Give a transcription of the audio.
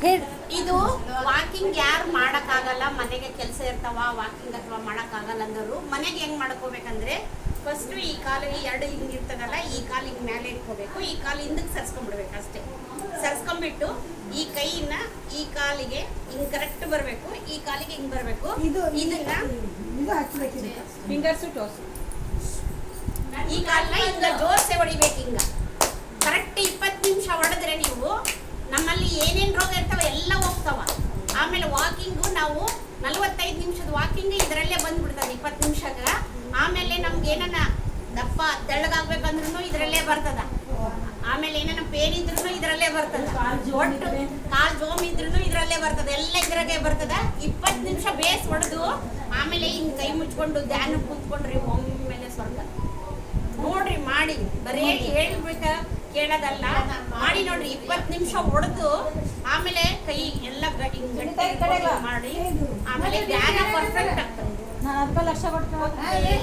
ಹೇಳಿ. ಇದು ವಾಕಿಂಗ್ ಯಾರು ಮಾಡಕ್ಕಾಗಲ್ಲ, ಮನೆಗೆ ಕೆಲಸ ಇರ್ತಾವ, ವಾಕಿಂಗ್ ಅಥವಾ ಮಾಡಕ್ಕಾಗಲ್ಲ ಅಂದವರು ಮನೆಗೆ ಹೆಂಗ್ ಮಾಡ್ಕೋಬೇಕಂದ್ರೆ ಫಸ್ಟ್ ಈ ಕಾಲಿಗೆ ಎರಡು ಹಿಂಗ್ ಇರ್ತದಲ್ಲ, ಈ ಕಾಲು ಹಿಂಗ್ ಮೇಲೆ ಇಟ್ಕೋಬೇಕು, ಈ ಕಾಲು ಹಿಂದಕ್ಕೆ ಸರ್ಸ್ಕೊಂಡ್ಬಿಡ್ಬೇಕು ಅಷ್ಟೇ. ಸರ್ಸ್ಕೊಂಡ್ಬಿಟ್ಟು ಈ ಕೈನ ಈ ಕಾಲಿಗೆ ಹಿಂಗ್ ಕರೆಕ್ಟ್ ಬರಬೇಕು, ಈ ಕಾಲಿಗೆ ಹಿಂಗ್ ಬರಬೇಕು. ಇದನ್ನ ಫಿಂಗರ್ಸ್ ಟೋಸ್ ಈ ಕಾಲನ್ನ ಹಿಂಗ ಜೋರ್ಸೆ ಹೊಡಿಬೇಕು. ಹಿಂಗ ಕರೆಕ್ಟ್ 20 ನಿಮಿಷ ಹೊಡೆದ್ರೆ ನೀವು ನಮ್ಮಲ್ಲಿ ಏನೇನು ರೋಗ ಇರ್ತಾವ ಎಲ್ಲ ಹೋಗ್ತಾವ. ಆಮೇಲೆ ವಾಕಿಂಗು ನಾವು 45 ನಿಮಿಷದ ವಾಕಿಂಗ್ ಇದರಲ್ಲೇ ಬಂದ್ಬಿಡ್ತದೆ 20 ನಿಮಿಷಕ್ಕೆ. ಆಮೇಲೆ ನಮ್ಗೆ ಏನನ್ನ ದಪ್ಪ ತೆಳ್ಳಗಾಗ್ಬೇಕಂದ್ರೂ ಇದರಲ್ಲೇ ಬರ್ತದ. ಆಮೇಲೆ ಏನನ್ನ ಪೇನ್ ಇದ್ರೂ ಇದರಲ್ಲೇ ಬರ್ತದ. ಒಟ್ಟು ಕಾಲ್ ಜೋಮ್ ಇದ್ರೂ ಇದರಲ್ಲೇ ಬರ್ತದೆ, ಎಲ್ಲ ಇದ್ರಾಗೆ ಬರ್ತದ. 20 ನಿಮಿಷ ಬೇಸ್ ಹೊಡೆದು ಆಮೇಲೆ ಹಿಂಗ್ ಕೈ ಮುಚ್ಕೊಂಡು ಧ್ಯಾನ ಕೂತ್ಕೊಂಡ್ರಿ ಒಮ್ಮೆಲೆ ಸ್ವರ್ಗ ನೋಡ್ರಿ. ಮಾಡಿ ಬರೀ ಹೇಳ್ಬೇಕ ಕೇಳೋದಲ್ಲ, ಮಾಡಿ ನೋಡ್ರಿ. 20 ನಿಮಿಷ ಹೊಡೆದು ಆಮೇಲೆ ಕೈ ಎಲ್ಲ ಗಟ್ಟಿ ಮಾಡಿ ಆಮೇಲೆ ಧ್ಯಾನ ಪರ್ಫೆಕ್ಟ್ ಆಗ್ತದೆ. ನಾನು 10 ಲಕ್ಷ ಕೊಡ್ತೇನೆ.